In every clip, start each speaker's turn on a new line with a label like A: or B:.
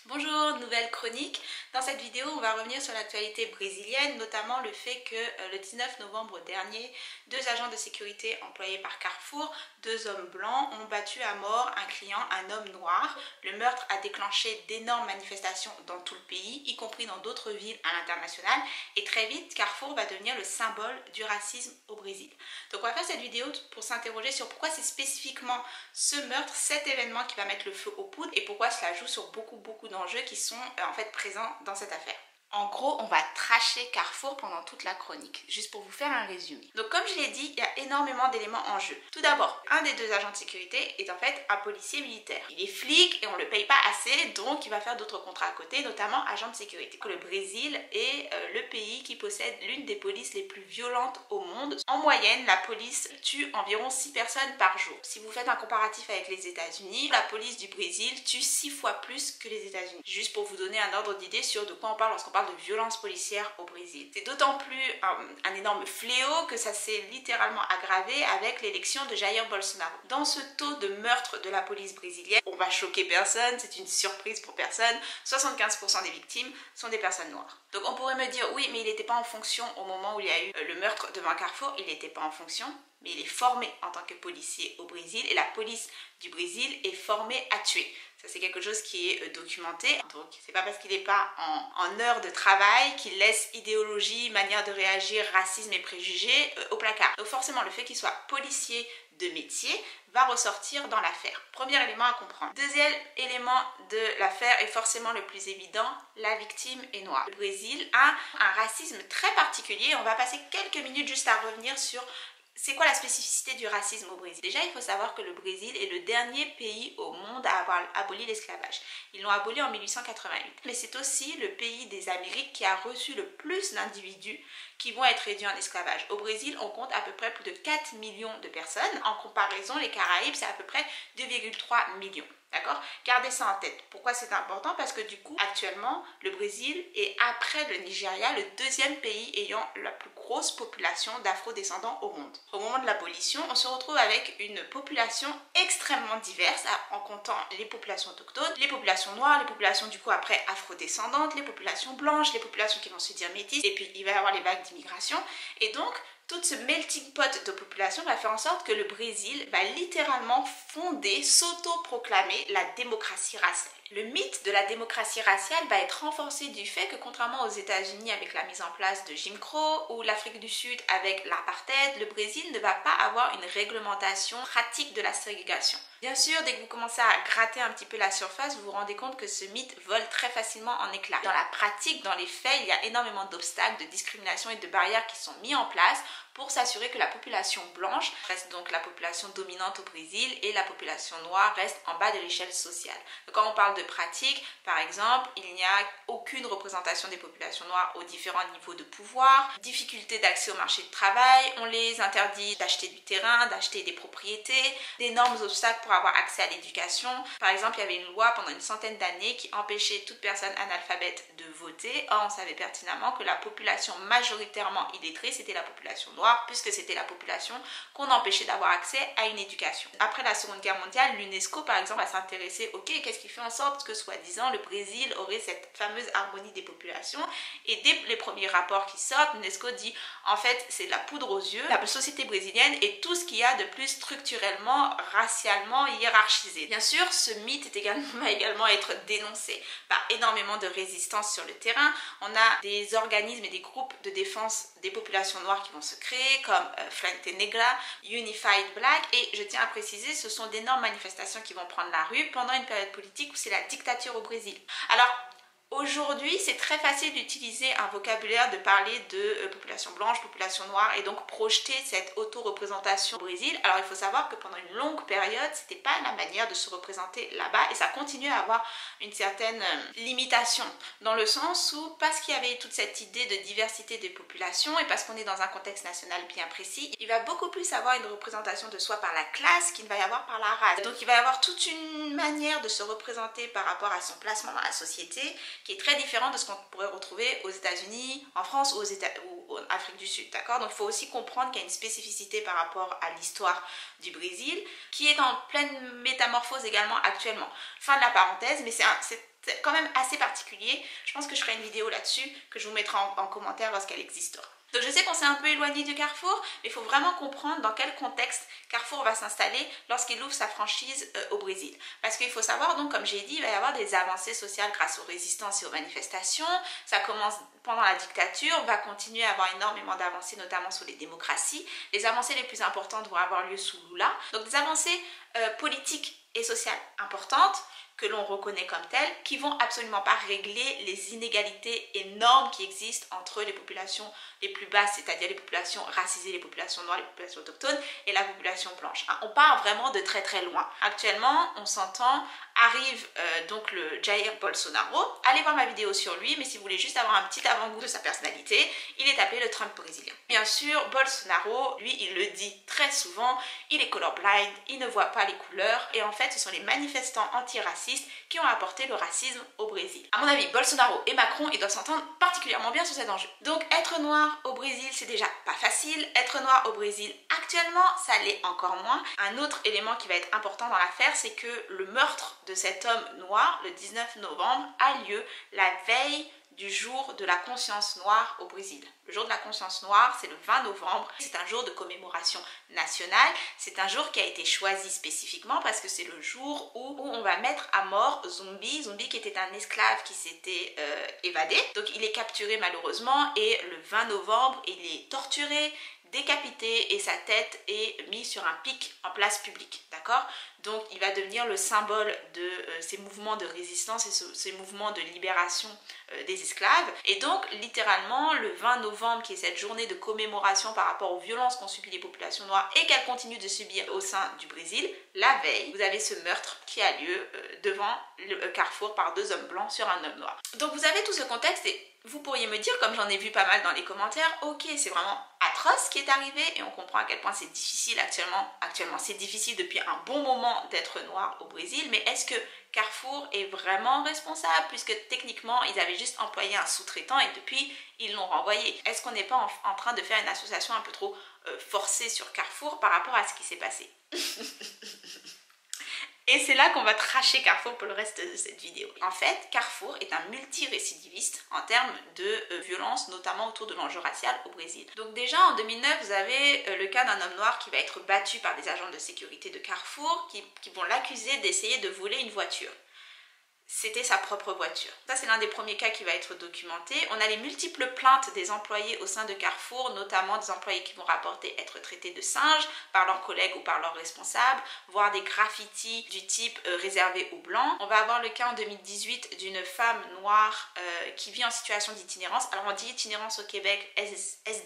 A: Bonjour, nouvelle chronique. Dans cette vidéo, on va revenir sur l'actualité brésilienne, notamment le fait que le 19 novembre dernier, deux agents de sécurité employés par Carrefour, deux hommes blancs, ont battu à mort un client, un homme noir. Le meurtre a déclenché d'énormes manifestations dans tout le pays, y compris dans d'autres villes à l'international. Et très vite, Carrefour va devenir le symbole du racisme au Brésil. Donc on va faire cette vidéo pour s'interroger sur pourquoi c'est spécifiquement ce meurtre, cet événement qui va mettre le feu aux poudres et pourquoi cela joue sur beaucoup d'enjeux qui sont en fait présents dans cette affaire. En gros, on va tracher Carrefour pendant toute la chronique, juste pour vous faire un résumé. Donc comme je l'ai dit, il y a énormément d'éléments en jeu. Tout d'abord, un des deux agents de sécurité est en fait un policier militaire. Il est flic et on ne le paye pas assez, donc il va faire d'autres contrats à côté, notamment agent de sécurité. Le Brésil est le pays qui possède l'une des polices les plus violentes au monde. En moyenne, la police tue environ 6 personnes par jour. Si vous faites un comparatif avec les États-Unis, la police du Brésil tue 6 fois plus que les États-Unis. Juste pour vous donner un ordre d'idée sur de quoi on parle lorsqu'on parle de violence policière au Brésil. C'est d'autant plus un énorme fléau que ça s'est littéralement aggravé avec l'élection de Jair Bolsonaro. Dans ce taux de meurtre de la police brésilienne, on va choquer personne, c'est une surprise pour personne, 75% des victimes sont des personnes noires. Donc on pourrait me dire, oui, mais il n'était pas en fonction au moment où il y a eu le meurtre devant Carrefour, il n'était pas en fonction, mais il est formé en tant que policier au Brésil et la police du Brésil est formée à tuer. Ça, c'est quelque chose qui est documenté. Donc, c'est pas parce qu'il n'est pas en heure de travail qu'il laisse idéologie, manière de réagir, racisme et préjugés au placard. Donc, forcément, le fait qu'il soit policier de métier va ressortir dans l'affaire. Premier élément à comprendre. Deuxième élément de l'affaire est forcément le plus évident, la victime est noire. Le Brésil a un racisme très particulier. On va passer quelques minutes juste à revenir sur c'est quoi la spécificité du racisme au Brésil? Déjà, il faut savoir que le Brésil est le dernier pays au monde à avoir aboli l'esclavage. Ils l'ont aboli en 1888. Mais c'est aussi le pays des Amériques qui a reçu le plus d'individus qui vont être réduits en esclavage. Au Brésil, on compte à peu près plus de 4 millions de personnes. En comparaison, les Caraïbes, c'est à peu près 2,3 millions. D'accord? Gardez ça en tête. Pourquoi c'est important? Parce que du coup, actuellement, le Brésil est après le Nigeria, le deuxième pays ayant la plus grosse population d'afro-descendants au monde. Au moment de l'abolition, on se retrouve avec une population extrêmement diverse, en comptant les populations autochtones, les populations noires, les populations du coup après afro-descendantes, les populations blanches, les populations qui vont se dire métisses, et puis il va y avoir les vagues d'immigration. Et donc, tout ce melting pot de population va faire en sorte que le Brésil va littéralement fonder, s'auto-proclamer la démocratie raciale. Le mythe de la démocratie raciale va être renforcé du fait que contrairement aux États-Unis avec la mise en place de Jim Crow ou l'Afrique du Sud avec l'apartheid, le Brésil ne va pas avoir une réglementation pratique de la ségrégation. Bien sûr, dès que vous commencez à gratter un petit peu la surface, vous vous rendez compte que ce mythe vole très facilement en éclats. Dans la pratique, dans les faits, il y a énormément d'obstacles, de discrimination et de barrières qui sont mis en place pour s'assurer que la population blanche reste donc la population dominante au Brésil et la population noire reste en bas de l'échelle sociale. Donc quand on parle de pratique, par exemple, il n'y a aucune représentation des populations noires aux différents niveaux de pouvoir, difficulté d'accès au marché du travail, on les interdit d'acheter du terrain, d'acheter des propriétés, d'énormes obstacles pour avoir accès à l'éducation. Par exemple, il y avait une loi pendant une centaine d'années qui empêchait toute personne analphabète de voter. Or, on savait pertinemment que la population majoritairement illettrée, c'était la population noire, puisque c'était la population qu'on empêchait d'avoir accès à une éducation. Après la Seconde Guerre mondiale, l'UNESCO, par exemple, a s'intéressé, ok, qu'est-ce qui fait en sorte que, soi-disant, le Brésil aurait cette fameuse harmonie des populations? Et dès les premiers rapports qui sortent, l'UNESCO dit, en fait, c'est de la poudre aux yeux. La société brésilienne est tout ce qu'il y a de plus structurellement, racialement hiérarchisé. Bien sûr, ce mythe va également être dénoncé par énormément de résistance sur le terrain. On a des organismes et des groupes de défense des populations noires qui vont se créer, comme Frente Negra, Unified Black, et je tiens à préciser, ce sont d'énormes manifestations qui vont prendre la rue pendant une période politique où c'est la dictature au Brésil. Alors, aujourd'hui, c'est très facile d'utiliser un vocabulaire, de parler de population blanche, population noire et donc projeter cette auto-représentation au Brésil. Alors il faut savoir que pendant une longue période, c'était pas la manière de se représenter là-bas et ça continue à avoir une certaine limitation dans le sens où, parce qu'il y avait toute cette idée de diversité des populations et parce qu'on est dans un contexte national bien précis, il va beaucoup plus avoir une représentation de soi par la classe qu'il ne va y avoir par la race. Donc il va y avoir toute une manière de se représenter par rapport à son placement dans la société qui est très différent de ce qu'on pourrait retrouver aux États-Unis, en France ou en Afrique du Sud, d'accord? Donc il faut aussi comprendre qu'il y a une spécificité par rapport à l'histoire du Brésil qui est en pleine métamorphose également actuellement. Fin de la parenthèse, mais c'est quand même assez particulier. Je pense que je ferai une vidéo là-dessus que je vous mettrai en commentaire lorsqu'elle existera. Donc je sais qu'on s'est un peu éloigné du Carrefour, mais il faut vraiment comprendre dans quel contexte Carrefour va s'installer lorsqu'il ouvre sa franchise au Brésil. Parce qu'il faut savoir, donc comme j'ai dit, il va y avoir des avancées sociales grâce aux résistances et aux manifestations. Ça commence pendant la dictature, va continuer à avoir énormément d'avancées, notamment sur les démocraties. Les avancées les plus importantes vont avoir lieu sous Lula. Donc des avancées politiques et sociales importantes que l'on reconnaît comme telles, qui vont absolument pas régler les inégalités énormes qui existent entre les populations les plus basses, c'est-à-dire les populations racisées, les populations noires, les populations autochtones et la population blanche. On part vraiment de très très loin. Actuellement, on s'entend, arrive donc le Jair Bolsonaro. Allez voir ma vidéo sur lui, mais si vous voulez juste avoir un petit avant-goût de sa personnalité, il est appelé le Trump brésilien. Bien sûr, Bolsonaro, lui, il le dit très souvent, il est colorblind, il ne voit pas les couleurs, et en fait, ce sont les manifestants antiracistes qui ont apporté le racisme au Brésil. À mon avis, Bolsonaro et Macron, ils doivent s'entendre particulièrement bien sur cet enjeu. Donc, être noir au Brésil, c'est déjà pas facile. Être noir au Brésil, actuellement, ça l'est encore moins. Un autre élément qui va être important dans l'affaire, c'est que le meurtre de cet homme noir, le 19 novembre, a lieu la veille du jour de la conscience noire au Brésil. Le jour de la conscience noire, c'est le 20 novembre. C'est un jour de commémoration nationale. C'est un jour qui a été choisi spécifiquement parce que c'est le jour où on va mettre à mort Zumbi. Zumbi qui était un esclave qui s'était évadé. Donc il est capturé malheureusement et le 20 novembre, il est torturé, décapité et sa tête est mise sur un pic en place publique, d'accord? Donc il va devenir le symbole de ces mouvements de résistance et ces mouvements de libération des esclaves. Et donc littéralement le 20 novembre, qui est cette journée de commémoration par rapport aux violences qu'ont subi les populations noires et qu'elles continuent de subir au sein du Brésil, la veille, vous avez ce meurtre qui a lieu devant le Carrefour par deux hommes blancs sur un homme noir. Donc vous avez tout ce contexte et vous pourriez me dire, comme j'en ai vu pas mal dans les commentaires, ok, c'est vraiment atroce ce qui est arrivé et on comprend à quel point c'est difficile actuellement c'est difficile depuis un bon moment d'être noir au Brésil, mais est-ce que Carrefour est vraiment responsable puisque techniquement ils avaient juste employé un sous-traitant et depuis ils l'ont renvoyé? Est-ce qu'on n'est pas en train de faire une association un peu trop forcée sur Carrefour par rapport à ce qui s'est passé? Et c'est là qu'on va tracher Carrefour pour le reste de cette vidéo. En fait, Carrefour est un multirécidiviste en termes de violence, notamment autour de l'enjeu racial au Brésil. Donc déjà en 2009, vous avez le cas d'un homme noir qui va être battu par des agents de sécurité de Carrefour qui vont l'accuser d'essayer de voler une voiture. C'était sa propre voiture. Ça, c'est l'un des premiers cas qui va être documenté. On a les multiples plaintes des employés au sein de Carrefour, notamment des employés qui vont rapporter être traités de singes par leurs collègues ou par leurs responsables, voire des graffitis du type réservé aux blancs. On va avoir le cas en 2018 d'une femme noire qui vit en situation d'itinérance. Alors on dit itinérance au Québec,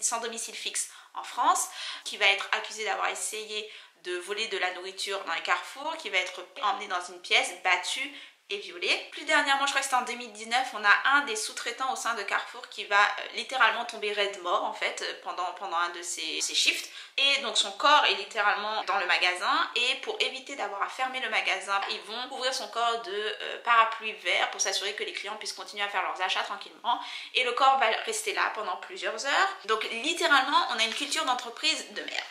A: sans domicile fixe en France, qui va être accusée d'avoir essayé de voler de la nourriture dans les carrefours, qui va être emmenée dans une pièce, battue, et violée. Plus dernièrement, je crois que c'était en 2019, on a un des sous-traitants au sein de Carrefour qui va littéralement tomber raide mort en fait pendant un de ses shifts. Et donc son corps est littéralement dans le magasin et pour éviter d'avoir à fermer le magasin, ils vont couvrir son corps de parapluies verts pour s'assurer que les clients puissent continuer à faire leurs achats tranquillement. Et le corps va rester là pendant plusieurs heures. Donc littéralement, on a une culture d'entreprise de merde.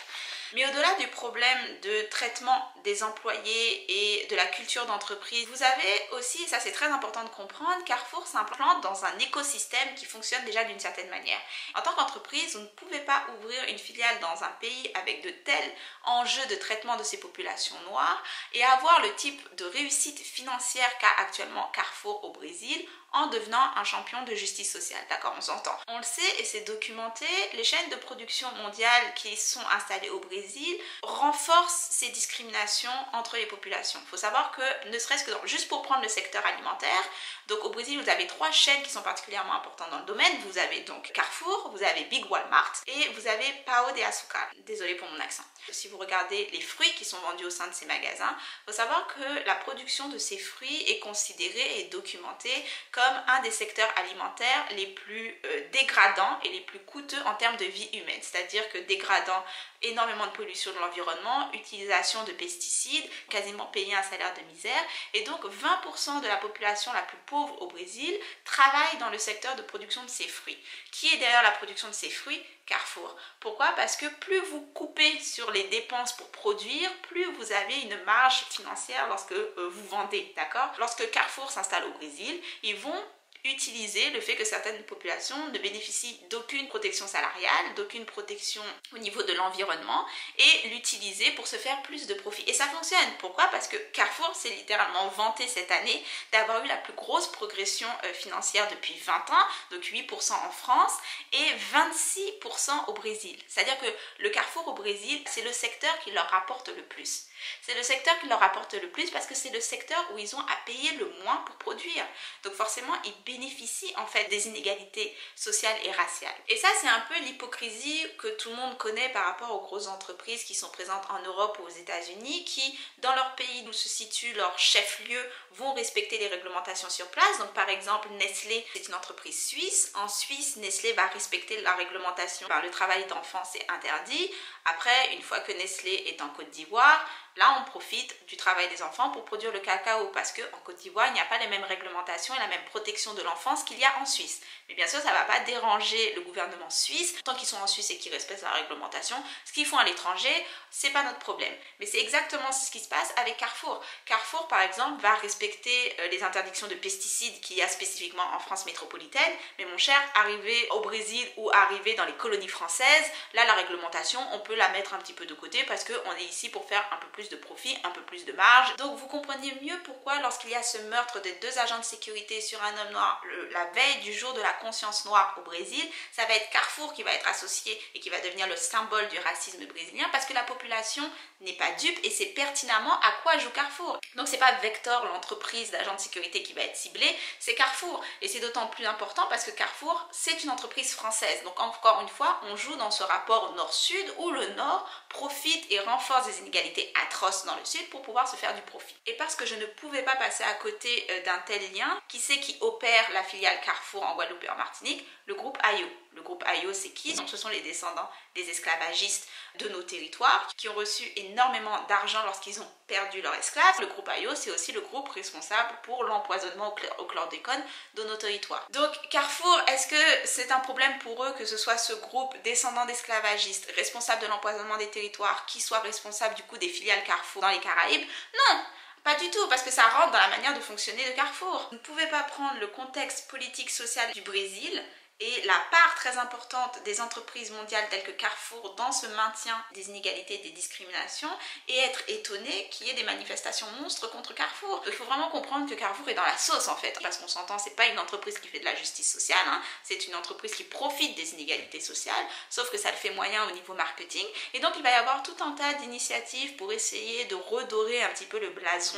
A: Mais au-delà du problème de traitement des employés et de la culture d'entreprise, vous avez aussi, et ça c'est très important de comprendre, Carrefour s'implante dans un écosystème qui fonctionne déjà d'une certaine manière. En tant qu'entreprise, vous ne pouvez pas ouvrir une filiale dans un pays avec de tels enjeux de traitement de ces populations noires et avoir le type de réussite financière qu'a actuellement Carrefour au Brésil en devenant un champion de justice sociale. D'accord, on s'entend. On le sait et c'est documenté, les chaînes de production mondiales qui sont installées au Brésil renforcent ces discriminations entre les populations. Il faut savoir que, ne serait-ce que juste pour prendre le secteur alimentaire, donc au Brésil, vous avez 3 chaînes qui sont particulièrement importantes dans le domaine. Vous avez donc Carrefour, vous avez Big Walmart et vous avez Pão de Açúcar. Désolée pour mon accent. Si vous regardez les fruits qui sont vendus au sein de ces magasins, il faut savoir que la production de ces fruits est considérée et documentée comme un des secteurs alimentaires les plus dégradants et les plus coûteux en termes de vie humaine. C'est-à-dire que dégradant énormément de pollution de l'environnement, utilisation de pesticides, quasiment payer un salaire de misère. Et donc 20% de la population la plus pauvre au Brésil travaille dans le secteur de production de ces fruits. Qui est derrière la production de ces fruits? Carrefour. Pourquoi? Parce que plus vous coupez sur les dépenses pour produire, plus vous avez une marge financière lorsque vous vendez, d'accord? Lorsque Carrefour s'installe au Brésil, ils vont utiliser le fait que certaines populations ne bénéficient d'aucune protection salariale, d'aucune protection au niveau de l'environnement et l'utiliser pour se faire plus de profit. Et ça fonctionne. Pourquoi? Parce que Carrefour s'est littéralement vanté cette année d'avoir eu la plus grosse progression financière depuis 20 ans, donc 8% en France et 26% au Brésil. C'est-à-dire que le Carrefour au Brésil, c'est le secteur qui leur rapporte le plus. C'est le secteur qui leur rapporte le plus parce que c'est le secteur où ils ont à payer le moins pour produire. Donc forcément, ils bénéficient en fait des inégalités sociales et raciales. Et ça, c'est un peu l'hypocrisie que tout le monde connaît par rapport aux grosses entreprises qui sont présentes en Europe ou aux États-Unis, qui, dans leur pays où se situe leur chef-lieu, vont respecter les réglementations sur place. Donc par exemple, Nestlé, c'est une entreprise suisse. En Suisse, Nestlé va respecter la réglementation. Le travail d'enfants, c'est interdit. Après, une fois que Nestlé est en Côte d'Ivoire, là, on profite du travail des enfants pour produire le cacao parce qu'en Côte d'Ivoire, il n'y a pas les mêmes réglementations et la même protection de l'enfance qu'il y a en Suisse. Mais bien sûr, ça ne va pas déranger le gouvernement suisse. Tant qu'ils sont en Suisse et qu'ils respectent la réglementation, ce qu'ils font à l'étranger, ce n'est pas notre problème. Mais c'est exactement ce qui se passe avec Carrefour. Carrefour, par exemple, va respecter les interdictions de pesticides qu'il y a spécifiquement en France métropolitaine. Mais mon cher, arrivé au Brésil ou arrivé dans les colonies françaises, là, la réglementation, on peut la mettre un petit peu de côté parce qu'on est ici pour faire un peu plus de profit, un peu plus de marge. Donc vous comprenez mieux pourquoi lorsqu'il y a ce meurtre des 2 agents de sécurité sur un homme noir la veille du jour de la conscience noire au Brésil, ça va être Carrefour qui va être associé et qui va devenir le symbole du racisme brésilien parce que la population n'est pas dupe et sait pertinemment à quoi joue Carrefour. Donc c'est pas Vector, l'entreprise d'agents de sécurité qui va être ciblée, c'est Carrefour. Et c'est d'autant plus important parce que Carrefour, c'est une entreprise française. Donc encore une fois, on joue dans ce rapport nord-sud où le nord profite et renforce des inégalités atroces dans le sud pour pouvoir se faire du profit. Et parce que je ne pouvais pas passer à côté d'un tel lien, qui c'est qui opère la filiale Carrefour en Guadeloupe et en Martinique? Le groupe AYO. Le groupe AYO, c'est qui? Ce sont les descendants des esclavagistes de nos territoires qui ont reçu énormément d'argent lorsqu'ils ont perdu leurs esclaves. Le groupe AYO, c'est aussi le groupe responsable pour l'empoisonnement au chlordécone de nos territoires. Donc Carrefour, est-ce que c'est un problème pour eux que ce soit ce groupe descendant d'esclavagistes responsable de l'empoisonnement des territoires qui soit responsable du coup des filiales Carrefour dans les Caraïbes? Non! Pas du tout, parce que ça rentre dans la manière de fonctionner de Carrefour. Vous ne pouvez pas prendre le contexte politique social du Brésil et la part très importante des entreprises mondiales telles que Carrefour dans ce maintien des inégalités et des discriminations et être étonné qu'il y ait des manifestations monstres contre Carrefour. Donc, il faut vraiment comprendre que Carrefour est dans la sauce en fait, parce qu'on s'entend, c'est pas une entreprise qui fait de la justice sociale, hein. C'est une entreprise qui profite des inégalités sociales, sauf que ça le fait moyen au niveau marketing, et donc il va y avoir tout un tas d'initiatives pour essayer de redorer un petit peu le blason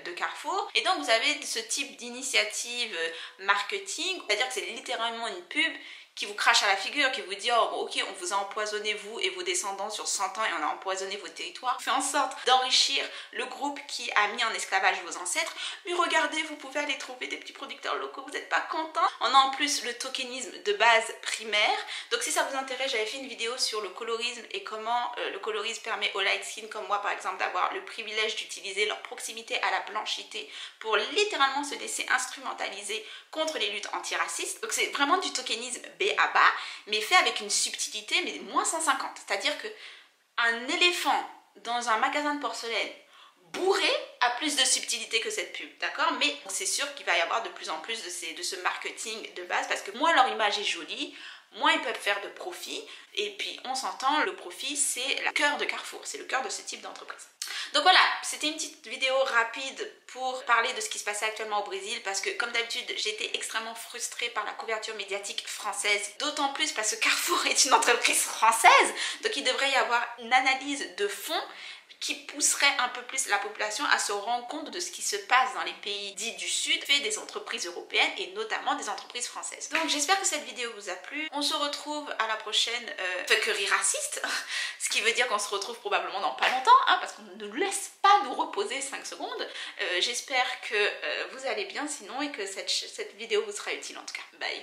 A: de Carrefour. Et donc vous avez ce type d'initiative marketing, c'est-à-dire que c'est littéralement une pub qui vous crache à la figure, qui vous dit oh, ok, on vous a empoisonné vous et vos descendants sur 100 ans et on a empoisonné vos territoires, fait en sorte d'enrichir le groupe qui a mis en esclavage vos ancêtres, mais regardez, vous pouvez aller trouver des petits producteurs locaux, vous n'êtes pas contents. On a en plus le tokenisme de base primaire, donc si ça vous intéresse, j'avais fait une vidéo sur le colorisme et comment le colorisme permet aux light skin comme moi par exemple d'avoir le privilège d'utiliser leur proximité à la blanchité pour littéralement se laisser instrumentaliser contre les luttes antiracistes. Donc c'est vraiment du tokenisme à bas, mais fait avec une subtilité, mais moins 150. C'est-à-dire que un éléphant dans un magasin de porcelaine bourré a plus de subtilité que cette pub, d'accord? Mais c'est sûr qu'il va y avoir de plus en plus de ce marketing de base, parce que moins leur image est jolie, moins ils peuvent faire de profit, et puis on s'entend, le profit c'est le cœur de Carrefour, c'est le cœur de ce type d'entreprise. Donc voilà, c'était une petite vidéo rapide pour parler de ce qui se passait actuellement au Brésil parce que comme d'habitude j'étais extrêmement frustrée par la couverture médiatique française, d'autant plus parce que Carrefour est une entreprise française, donc il devrait y avoir une analyse de fond qui pousserait un peu plus la population à se rendre compte de ce qui se passe dans les pays dits du Sud, fait des entreprises européennes et notamment des entreprises françaises. Donc j'espère que cette vidéo vous a plu. On se retrouve à la prochaine fuckerie raciste, ce qui veut dire qu'on se retrouve probablement dans pas longtemps, hein, parce qu'on ne nous laisse pas nous reposer 5 secondes. J'espère que vous allez bien sinon et que cette vidéo vous sera utile en tout cas. Bye!